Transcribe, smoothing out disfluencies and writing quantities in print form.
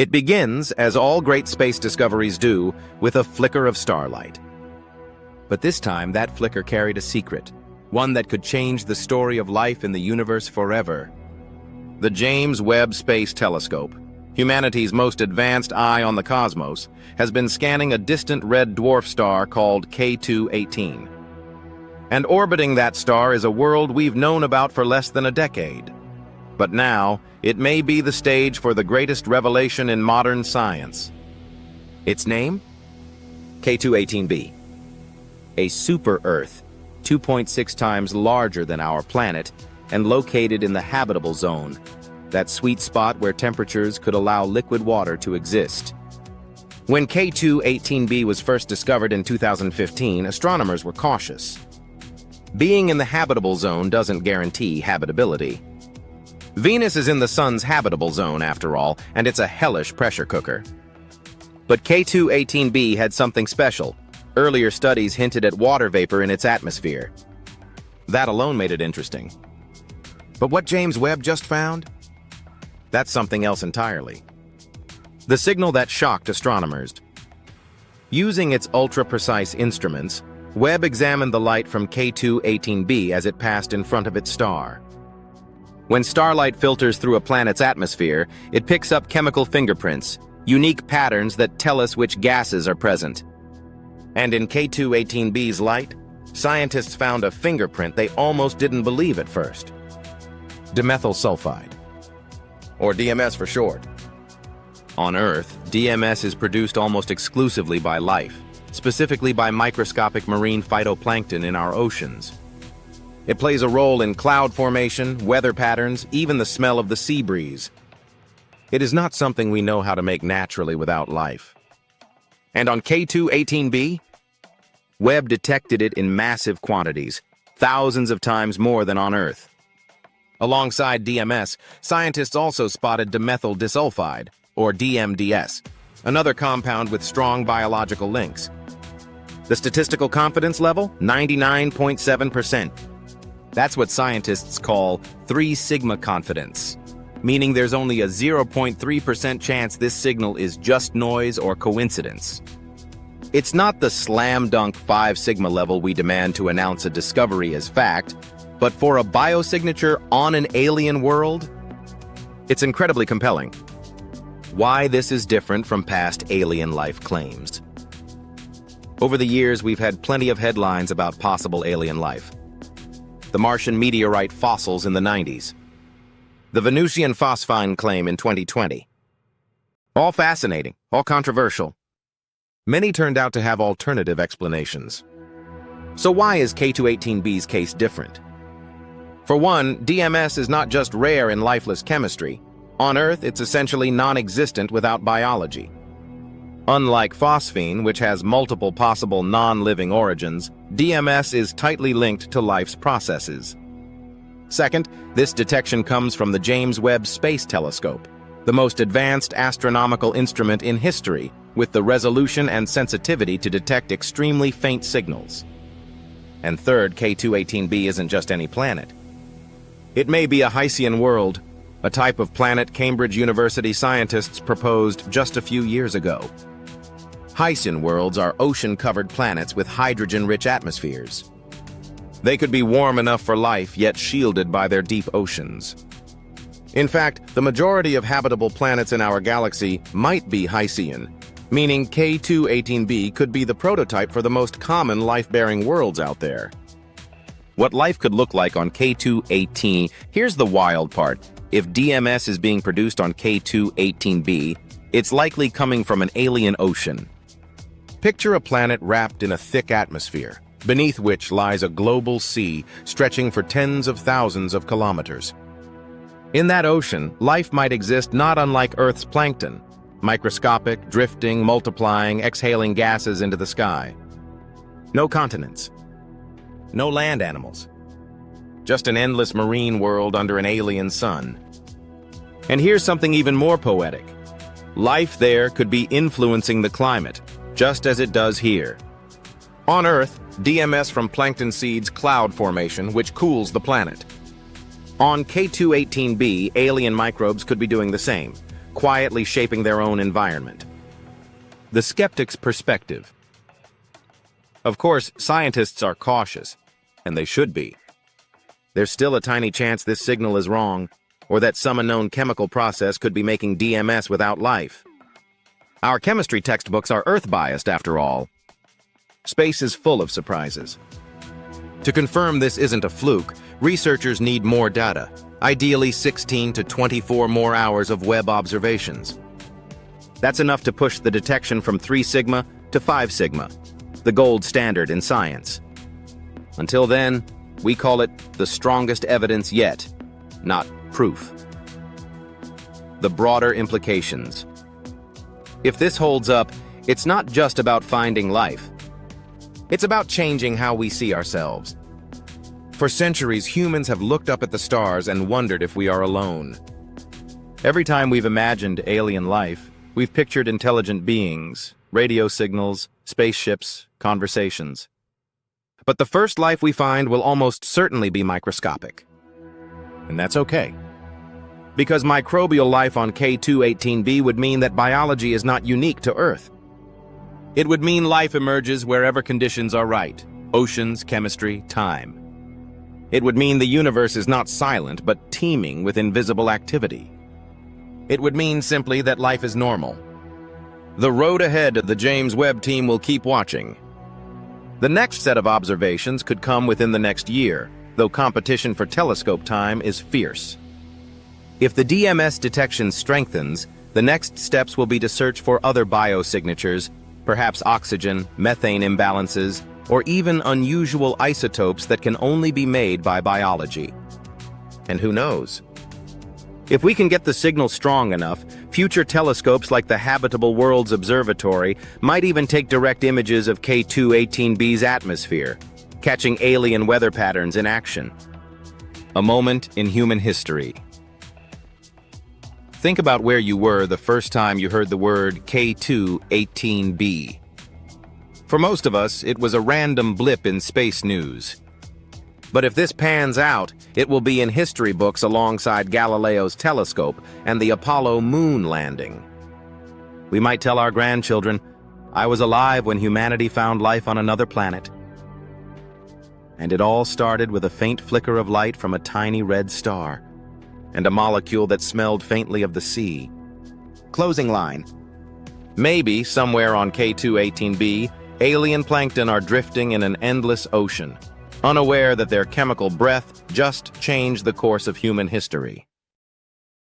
It begins, as all great space discoveries do, with a flicker of starlight. But this time, that flicker carried a secret, one that could change the story of life in the universe forever. The James Webb Space Telescope, humanity's most advanced eye on the cosmos, has been scanning a distant red dwarf star called K2-18. And orbiting that star is a world we've known about for less than a decade. But now, it may be the stage for the greatest revelation in modern science. Its name? K2-18b. A super-Earth, 2.6 times larger than our planet, and located in the habitable zone, that sweet spot where temperatures could allow liquid water to exist. When K2-18b was first discovered in 2015, astronomers were cautious. Being in the habitable zone doesn't guarantee habitability. Venus is in the sun's habitable zone, after all, and it's a hellish pressure cooker. But K2-18b had something special. Earlier studies hinted at water vapor in its atmosphere. That alone made it interesting. But what James Webb just found? That's something else entirely. The signal that shocked astronomers. Using its ultra-precise instruments, Webb examined the light from K2-18b as it passed in front of its star. When starlight filters through a planet's atmosphere, it picks up chemical fingerprints, unique patterns that tell us which gases are present. And in K2-18b's light, scientists found a fingerprint they almost didn't believe at first. Dimethyl sulfide, or DMS for short. On Earth, DMS is produced almost exclusively by life, specifically by microscopic marine phytoplankton in our oceans. It plays a role in cloud formation, weather patterns, even the smell of the sea breeze. It is not something we know how to make naturally without life. And on K2-18b, Webb detected it in massive quantities, thousands of times more than on Earth. Alongside DMS, scientists also spotted dimethyl disulfide, or DMDS, another compound with strong biological links. The statistical confidence level? 99.7%. That's what scientists call 3 sigma confidence, meaning there's only a 0.3% chance this signal is just noise or coincidence. It's not the slam-dunk 5 sigma level we demand to announce a discovery as fact, but for a biosignature on an alien world, it's incredibly compelling. Why this is different from past alien life claims. Over the years, we've had plenty of headlines about possible alien life. The Martian meteorite fossils in the 90s. The Venusian phosphine claim in 2020. All fascinating, all controversial. Many turned out to have alternative explanations. So why is K2-18b's case different? For one, DMS is not just rare in lifeless chemistry. On Earth, it's essentially non-existent without biology. Unlike phosphine, which has multiple possible non-living origins, DMS is tightly linked to life's processes. Second, this detection comes from the James Webb Space Telescope, the most advanced astronomical instrument in history, with the resolution and sensitivity to detect extremely faint signals. And third, K2-18b isn't just any planet. It may be a Hycean world, a type of planet Cambridge University scientists proposed just a few years ago. Hycean worlds are ocean-covered planets with hydrogen-rich atmospheres. They could be warm enough for life, yet shielded by their deep oceans. In fact, the majority of habitable planets in our galaxy might be Hycean, meaning K2-18b could be the prototype for the most common life-bearing worlds out there. What life could look like on K2-18, here's the wild part. If DMS is being produced on K2-18b, it's likely coming from an alien ocean. Picture a planet wrapped in a thick atmosphere, beneath which lies a global sea stretching for tens of thousands of kilometers. In that ocean, life might exist not unlike Earth's plankton, microscopic, drifting, multiplying, exhaling gases into the sky. No continents. No land animals. Just an endless marine world under an alien sun. And here's something even more poetic. Life there could be influencing the climate, just as it does here. On Earth, DMS from plankton seeds cloud formation, which cools the planet. On K2-18b, alien microbes could be doing the same, quietly shaping their own environment. The skeptic's perspective. Of course, scientists are cautious, and they should be. There's still a tiny chance this signal is wrong, or that some unknown chemical process could be making DMS without life. Our chemistry textbooks are Earth-biased, after all. Space is full of surprises. To confirm this isn't a fluke, researchers need more data, ideally 16 to 24 more hours of Webb observations. That's enough to push the detection from 3 sigma to 5 sigma, the gold standard in science. Until then, we call it the strongest evidence yet, not proof. The broader implications. If this holds up, it's not just about finding life. It's about changing how we see ourselves. For centuries, humans have looked up at the stars and wondered if we are alone. Every time we've imagined alien life, we've pictured intelligent beings, radio signals, spaceships, conversations. But the first life we find will almost certainly be microscopic. And that's okay. Because microbial life on K2-18b would mean that biology is not unique to Earth. It would mean life emerges wherever conditions are right: oceans, chemistry, time. It would mean the universe is not silent, but teeming with invisible activity. It would mean simply that life is normal. The road ahead of the James Webb team will keep watching. The next set of observations could come within the next year, though competition for telescope time is fierce. If the DMS detection strengthens, the next steps will be to search for other biosignatures, perhaps oxygen, methane imbalances, or even unusual isotopes that can only be made by biology. And who knows? If we can get the signal strong enough, future telescopes like the Habitable Worlds Observatory might even take direct images of K2-18b's atmosphere, catching alien weather patterns in action. A moment in human history. Think about where you were the first time you heard the word K2-18b. For most of us, it was a random blip in space news. But if this pans out, it will be in history books alongside Galileo's telescope and the Apollo moon landing. We might tell our grandchildren, "I was alive when humanity found life on another planet." And it all started with a faint flicker of light from a tiny red star, and a molecule that smelled faintly of the sea. Closing line. Maybe, somewhere on K2-18b, alien plankton are drifting in an endless ocean, unaware that their chemical breath just changed the course of human history.